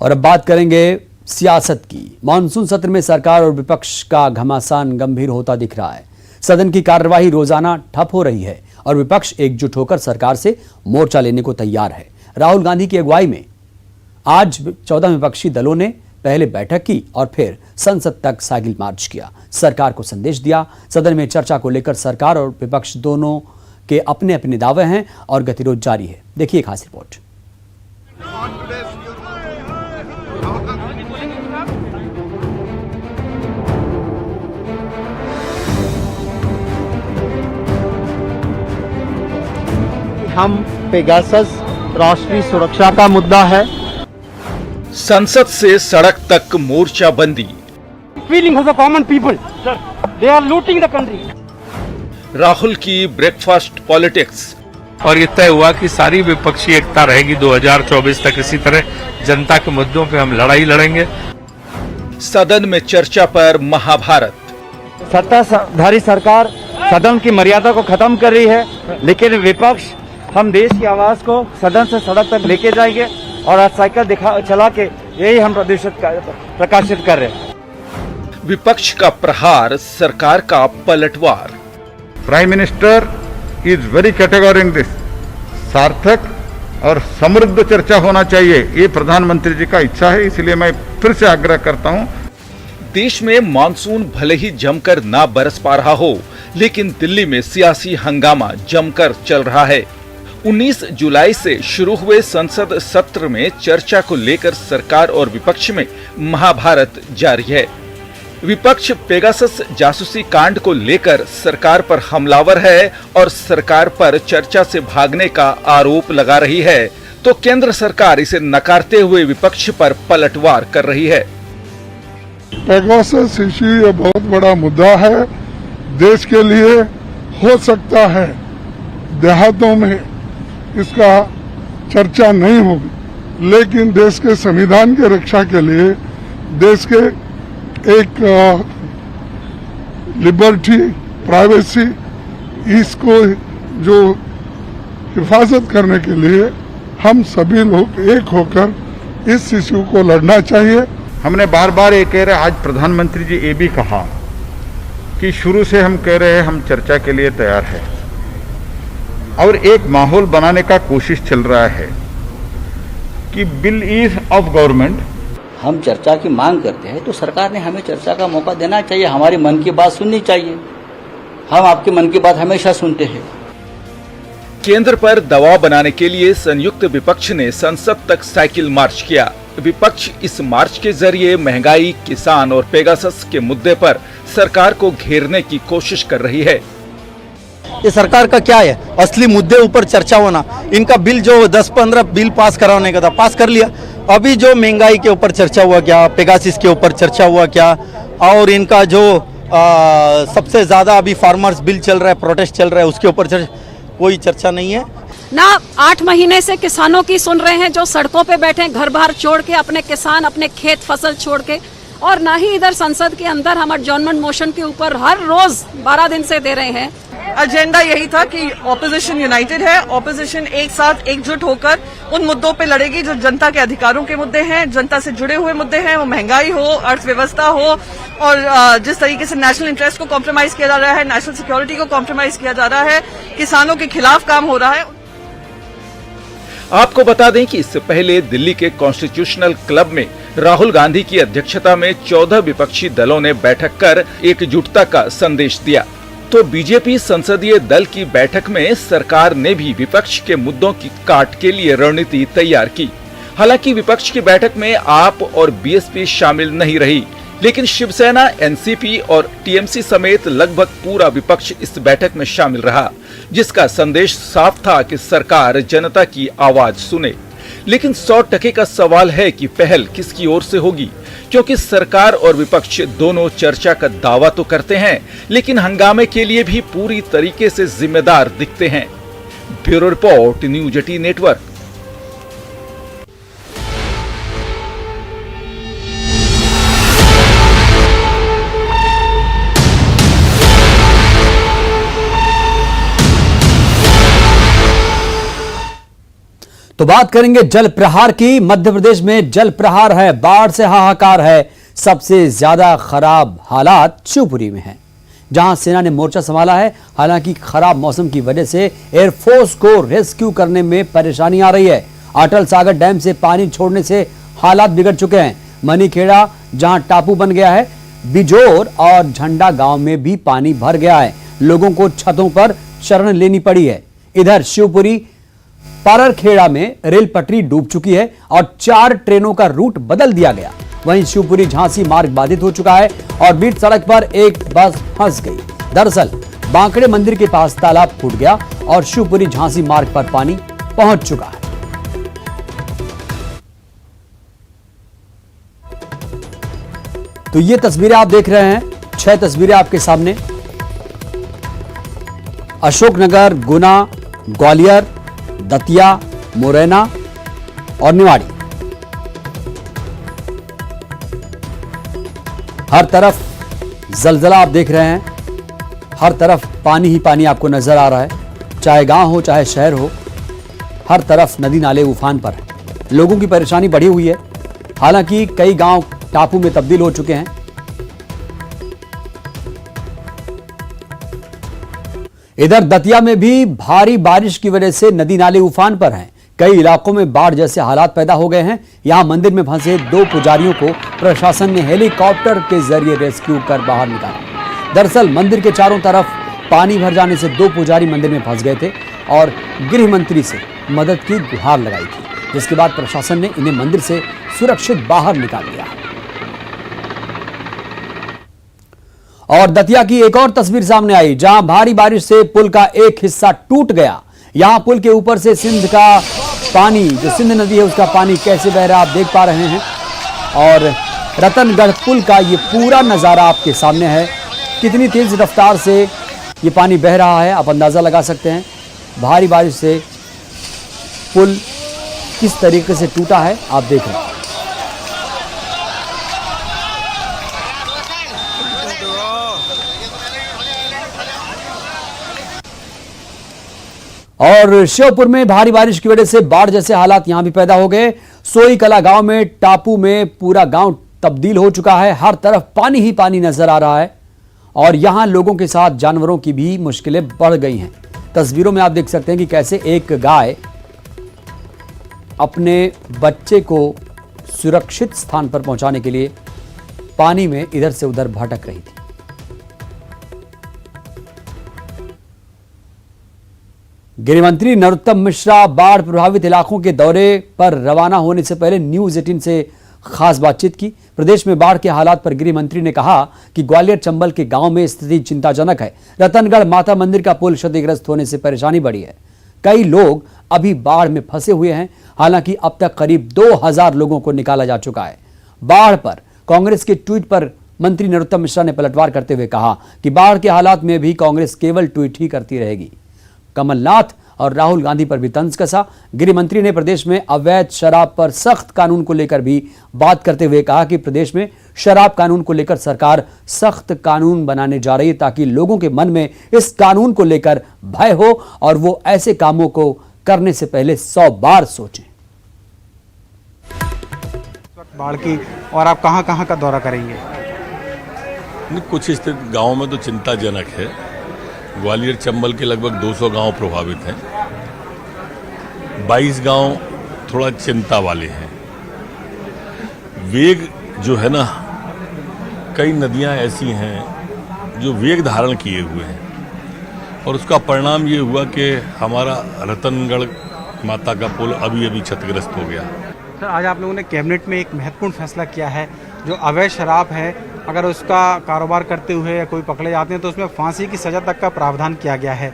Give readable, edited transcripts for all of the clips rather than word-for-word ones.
और अब बात करेंगे सियासत की। मानसून सत्र में सरकार और विपक्ष का घमासान गंभीर होता दिख रहा है। सदन की कार्यवाही रोजाना ठप हो रही है और विपक्ष एकजुट होकर सरकार से मोर्चा लेने को तैयार है। राहुल गांधी की अगुवाई में आज 14 विपक्षी दलों ने पहले बैठक की और फिर संसद तक साइकिल मार्च किया। सरकार को संदेश दिया। सदन में चर्चा को लेकर सरकार और विपक्ष दोनों के अपने अपने दावे हैं और गतिरोध जारी है। देखिए खास रिपोर्ट। हम पेगासस राष्ट्रीय सुरक्षा का मुद्दा है। संसद से सड़क तक मोर्चा बंदी। Feeling of the common people, sir, they are looting the country. Rahul की ब्रेकफास्ट पॉलिटिक्स। और ये तय हुआ कि सारी विपक्षी एकता रहेगी 2024 तक। इसी तरह जनता के मुद्दों पे हम लड़ाई लड़ेंगे। सदन में चर्चा पर महाभारत। सत्ताधारी सरकार सदन की मर्यादा को खत्म कर रही है, लेकिन विपक्ष हम देश की आवाज को सदन से सड़क तक लेके जाएंगे और आज साइकिल चला के यही हम प्रकाशित कर रहे हैं। विपक्ष का प्रहार, सरकार का पलटवार। Prime minister is very category in this. सार्थक और समृद्ध चर्चा होना चाहिए, ये प्रधानमंत्री जी का इच्छा है, इसलिए मैं फिर से आग्रह करता हूं। देश में मानसून भले ही जमकर ना बरस पा रहा हो, लेकिन दिल्ली में सियासी हंगामा जमकर चल रहा है। 19 जुलाई से शुरू हुए संसद सत्र में चर्चा को लेकर सरकार और विपक्ष में महाभारत जारी है। विपक्ष पेगासस जासूसी कांड को लेकर सरकार पर हमलावर है और सरकार पर चर्चा से भागने का आरोप लगा रही है, तो केंद्र सरकार इसे नकारते हुए विपक्ष पर पलटवार कर रही है। पेगासस इश्यू ये बहुत बड़ा मुद्दा है देश के लिए। हो सकता है देहातों में इसका चर्चा नहीं होगी, लेकिन देश के संविधान की रक्षा के लिए, देश के एक लिबर्टी, प्राइवेसी, इसको जो हिफाजत करने के लिए हम सभी लोग एक होकर इस इश्यू को लड़ना चाहिए। हमने बार बार ये कह रहे, आज प्रधानमंत्री जी ये भी कहा कि शुरू से हम कह रहे हैं हम चर्चा के लिए तैयार है और एक माहौल बनाने का कोशिश चल रहा है कि बिल इज ऑफ गवर्नमेंट। हम चर्चा की मांग करते हैं तो सरकार ने हमें चर्चा का मौका देना चाहिए, हमारी मन की बात सुननी चाहिए। हम आपके मन की बात हमेशा सुनते हैं। केंद्र पर दबाव बनाने के लिए संयुक्त विपक्ष ने संसद तक साइकिल मार्च किया। विपक्ष इस मार्च के जरिए महंगाई, किसान और पेगासस के मुद्दे पर सरकार को घेरने की कोशिश कर रही है। ये सरकार का क्या है, असली मुद्दे ऊपर चर्चा होना। इनका बिल जो 10-15 बिल पास कराने का था, पास कर लिया। अभी जो महंगाई के ऊपर चर्चा हुआ क्या, पेगासस के ऊपर चर्चा हुआ क्या, और इनका जो सबसे ज्यादा अभी फार्मर्स बिल चल रहा है, प्रोटेस्ट चल रहा है, उसके ऊपर कोई चर्चा नहीं है ना। 8 महीने से किसानों की सुन रहे हैं जो सड़कों पे बैठे, घर बार छोड़ के, अपने किसान अपने खेत फसल छोड़ के, और ना ही इधर संसद के अंदर हम एडजॉर्नमेंट मोशन के ऊपर हर रोज 12 दिन से दे रहे हैं। एजेंडा यही था कि ऑपोजिशन यूनाइटेड है, ऑपोजिशन एक साथ एकजुट होकर उन मुद्दों पे लड़ेगी जो जनता के अधिकारों के मुद्दे हैं, जनता से जुड़े हुए मुद्दे हैं। वो महंगाई हो, अर्थव्यवस्था हो, और जिस तरीके से नेशनल इंटरेस्ट को कॉम्प्रोमाइज किया जा रहा है, नेशनल सिक्योरिटी को कॉम्प्रोमाइज किया जा रहा है, किसानों के खिलाफ काम हो रहा है। आपको बता दें कि इससे पहले दिल्ली के कॉन्स्टिट्यूशनल क्लब में राहुल गांधी की अध्यक्षता में 14 विपक्षी दलों ने बैठक कर एकजुटता का संदेश दिया। तो बीजेपी संसदीय दल की बैठक में सरकार ने भी विपक्ष के मुद्दों की काट के लिए रणनीति तैयार की। हालांकि विपक्ष की बैठक में आप और बीएसपी शामिल नहीं रही, लेकिन शिवसेना, एनसीपी और टीएमसी समेत लगभग पूरा विपक्ष इस बैठक में शामिल रहा, जिसका संदेश साफ था कि सरकार जनता की आवाज सुने। लेकिन 100% का सवाल है कि पहल किसकी ओर से होगी, क्योंकि सरकार और विपक्ष दोनों चर्चा का दावा तो करते हैं, लेकिन हंगामे के लिए भी पूरी तरीके से जिम्मेदार दिखते हैं। Bureau report, news 18 network. तो बात करेंगे जल प्रहार की। मध्य प्रदेश में जल प्रहार है, बाढ़ से हाहाकार है। सबसे ज्यादा खराब हालात शिवपुरी में हैं, जहां सेना ने मोर्चा संभाला है। हालांकि खराब मौसम की वजह से एयरफोर्स को रेस्क्यू करने में परेशानी आ रही है। अटल सागर डैम से पानी छोड़ने से हालात बिगड़ चुके हैं। मनीखेड़ा जहां टापू बन गया है, बिजोर और झंडा गांव में भी पानी भर गया है। लोगों को छतों पर शरण लेनी पड़ी है। इधर शिवपुरी पाररखेड़ा में रेल पटरी डूब चुकी है और 4 ट्रेनों का रूट बदल दिया गया। वहीं शिवपुरी झांसी मार्ग बाधित हो चुका है और बीच सड़क पर एक बस फंस गई। दरअसल बांकड़े मंदिर के पास तालाब फूट गया और शिवपुरी झांसी मार्ग पर पानी पहुंच चुका है। तो ये तस्वीरें आप देख रहे हैं, 6 तस्वीरें आपके सामने। अशोकनगर, गुना, ग्वालियर, दतिया, मुरैना और निवाड़ी, हर तरफ जलजला आप देख रहे हैं। हर तरफ पानी ही पानी आपको नजर आ रहा है, चाहे गांव हो चाहे शहर हो, हर तरफ नदी नाले उफान पर है। लोगों की परेशानी बढ़ी हुई है। हालांकि कई गांव टापू में तब्दील हो चुके हैं। इधर दतिया में भी भारी बारिश की वजह से नदी नाले उफान पर हैं। कई इलाकों में बाढ़ जैसे हालात पैदा हो गए हैं। यहां मंदिर में फंसे 2 पुजारियों को प्रशासन ने हेलीकॉप्टर के जरिए रेस्क्यू कर बाहर निकाला। दरअसल मंदिर के चारों तरफ पानी भर जाने से 2 पुजारी मंदिर में फंस गए थे और गृह मंत्री से मदद की गुहार लगाई थी, जिसके बाद प्रशासन ने इन्हें मंदिर से सुरक्षित बाहर निकाल लिया। और दतिया की एक और तस्वीर सामने आई, जहां भारी बारिश से पुल का एक हिस्सा टूट गया। यहां पुल के ऊपर से सिंध का पानी, जो सिंध नदी है, उसका पानी कैसे बह रहा है आप देख पा रहे हैं। और रतनगढ़ पुल का ये पूरा नजारा आपके सामने है। कितनी तेज रफ्तार से ये पानी बह रहा है आप अंदाजा लगा सकते हैं। भारी बारिश से पुल किस तरीके से टूटा है आप देख रहे हैं। और श्योपुर में भारी बारिश की वजह से बाढ़ जैसे हालात यहां भी पैदा हो गए। सोई कला गांव में टापू में पूरा गांव तब्दील हो चुका है। हर तरफ पानी ही पानी नजर आ रहा है और यहां लोगों के साथ जानवरों की भी मुश्किलें बढ़ गई हैं। तस्वीरों में आप देख सकते हैं कि कैसे एक गाय अपने बच्चे को सुरक्षित स्थान पर पहुंचाने के लिए पानी में इधर से उधर भटक रही थी। गृहमंत्री नरोत्तम मिश्रा बाढ़ प्रभावित इलाकों के दौरे पर रवाना होने से पहले न्यूज 18 से खास बातचीत की। प्रदेश में बाढ़ के हालात पर गृह मंत्री ने कहा कि ग्वालियर चंबल के गांव में स्थिति चिंताजनक है। रतनगढ़ माता मंदिर का पुल क्षतिग्रस्त होने से परेशानी बढ़ी है। कई लोग अभी बाढ़ में फंसे हुए हैं। हालांकि अब तक करीब 2000 लोगों को निकाला जा चुका है। बाढ़ पर कांग्रेस के ट्वीट पर मंत्री नरोत्तम मिश्रा ने पलटवार करते हुए कहा कि बाढ़ के हालात में भी कांग्रेस केवल ट्वीट ही करती रहेगी। कमलनाथ और राहुल गांधी पर भी तंज कसा। गृह मंत्री ने प्रदेश में अवैध शराब पर सख्त कानून को लेकर भी बात करते हुए कहा कि प्रदेश में शराब कानून को लेकर सरकार सख्त कानून बनाने जा रही है, ताकि लोगों के मन में इस कानून को लेकर भय हो और वो ऐसे कामों को करने से पहले 100 बार सोचें। बाढ़ की और आप कहां का दौरा करेंगे? कुछ स्थिति गाँव में तो चिंताजनक है। ग्वालियर चंबल के लगभग 200 गांव प्रभावित हैं। 22 गांव थोड़ा चिंता वाले हैं। वेग जो है ना, कई नदियां ऐसी हैं जो वेग धारण किए हुए हैं और उसका परिणाम ये हुआ कि हमारा रतनगढ़ माता का पुल अभी क्षतिग्रस्त हो गया। सर, आज आप लोगों ने कैबिनेट में एक महत्वपूर्ण फैसला किया है। जो अवैध शराब है, अगर उसका कारोबार करते हुए या कोई पकड़े जाते हैं तो उसमें फांसी की सजा तक का प्रावधान किया गया है।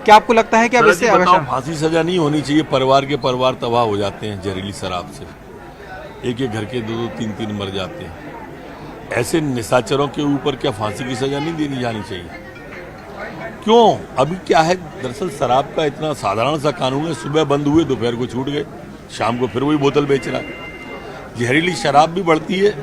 क्या आपको लगता है कि अब इससे फांसी सजा नहीं होनी चाहिए? परिवार के परिवार तबाह हो जाते हैं जहरीली शराब से। एक घर के 2-2, 3-3 मर जाते हैं। ऐसे निशाचरों के ऊपर क्या फांसी की सजा नहीं देनी जानी चाहिए? क्यों? अभी क्या है, दरअसल शराब का इतना साधारण सा कानून है। सुबह बंद हुए, दोपहर को छूट गए, शाम को फिर वही बोतल बेच रहा है। जहरीली शराब भी बढ़ती है।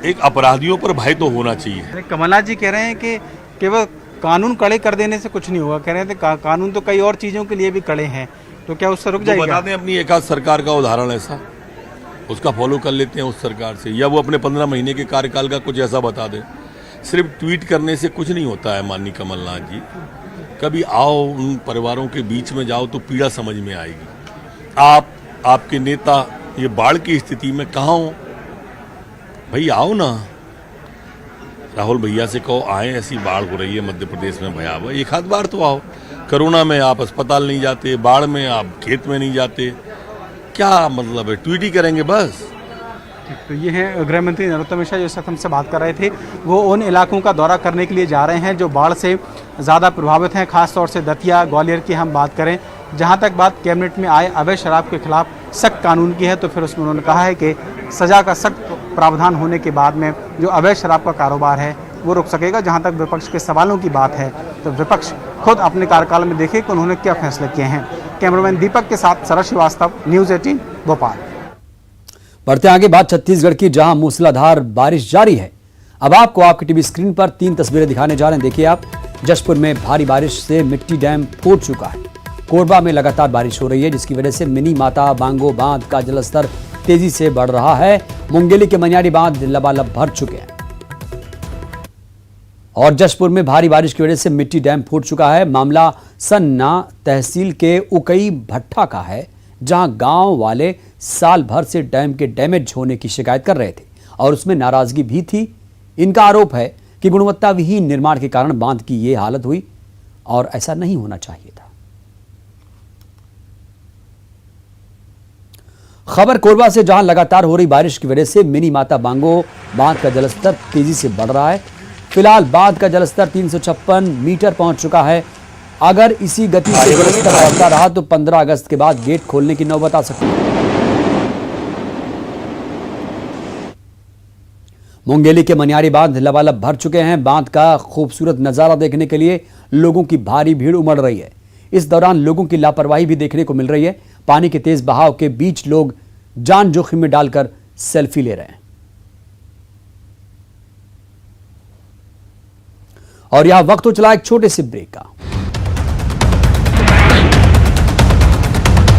एक अपराधियों पर भय तो होना चाहिए। कमलनाथ जी कह रहे हैं कि केवल कानून कड़े कर देने से कुछ नहीं होगा। कह रहे थे कानून तो कई और चीज़ों के लिए भी कड़े हैं। तो क्या उससे रुक वो जाएगा? बता दें अपनी एक आध सरकार का उदाहरण ऐसा, उसका फॉलो कर लेते हैं उस सरकार से, या वो अपने 15 महीने के कार्यकाल का कुछ ऐसा बता दें। सिर्फ ट्वीट करने से कुछ नहीं होता है माननीय कमलनाथ जी। कभी आओ उन परिवारों के बीच में जाओ तो पीड़ा समझ में आएगी। आपके नेता ये बाढ़ की स्थिति में कहाँ हो भाई, आओ ना। राहुल भैया से कहो आए, ऐसी बाढ़ हो रही है मध्य प्रदेश में भयावह, एक आध बार तो आओ। कोरोना में आप अस्पताल नहीं जाते, बाढ़ में आप खेत में नहीं जाते, क्या मतलब है? ट्वीट ही करेंगे बस। तो ये है गृह मंत्री नरोत्तम मिश्रा जो इस वक्त हमसे बात कर रहे थे। वो उन इलाकों का दौरा करने के लिए जा रहे हैं जो बाढ़ से ज़्यादा प्रभावित हैं, खासतौर से दतिया ग्वालियर की हम बात करें। जहां तक बात कैबिनेट में आए अवैध शराब के खिलाफ सख्त कानून की है, तो फिर उसमें उन्होंने कहा है कि सज़ा का सख्त प्रावधान होने के बाद में जो अवैध शराब का कारोबार है वो रुक सकेगा। जहाँ तक विपक्ष के सवालों की बात है तो विपक्ष खुद अपने कार्यकाल में देखे कि उन्होंने क्या फैसले किए हैं। कैमरामैन दीपक के साथ शरद श्रीवास्तव, न्यूज़ 18 भोपाल। बढ़ते आगे बात छत्तीसगढ़ की, जहां मूसलाधार बारिश जारी है। अब आपको आपकी टीवी स्क्रीन पर 3 तस्वीरें दिखाने जा रहे हैं। देखिए आप, जशपुर में भारी बारिश से मिट्टी डैम फूट चुका है। कोरबा में लगातार बारिश हो रही है जिसकी वजह से मिनी माता बांगो बांध का जलस्तर तेजी से बढ़ रहा है। मुंगेली के मनियारी बांध लबालब भर चुके हैं और जशपुर में भारी बारिश की वजह से मिट्टी डैम फूट चुका है। मामला सन्ना तहसील के उकई भट्टा का है, जहां गांव वाले साल भर से डैम के डैमेज होने की शिकायत कर रहे थे और उसमें नाराजगी भी थी। इनका आरोप है कि गुणवत्ता विहीन निर्माण के कारण बांध की ये हालत हुई और ऐसा नहीं होना चाहिए था। खबर कोरबा से, जहां लगातार हो रही बारिश की वजह से मिनी माता बांगो बांध का जलस्तर तेजी से बढ़ रहा है। फिलहाल बांध का जलस्तर 356 मीटर पहुंच चुका है। अगर इसी गति से जलस्तर बढ़ता रहा तो 15 अगस्त के बाद गेट खोलने की नौबत आ सकती है। मुंगेली के मनियारी बांध लबालब भर चुके हैं। बांध का खूबसूरत नजारा देखने के लिए लोगों की भारी भीड़ उमड़ रही है। इस दौरान लोगों की लापरवाही भी देखने को मिल रही है। पानी के तेज बहाव के बीच लोग जान जोखिम में डालकर सेल्फी ले रहे हैं। और यहां वक्त हो चला एक छोटे से ब्रेक का।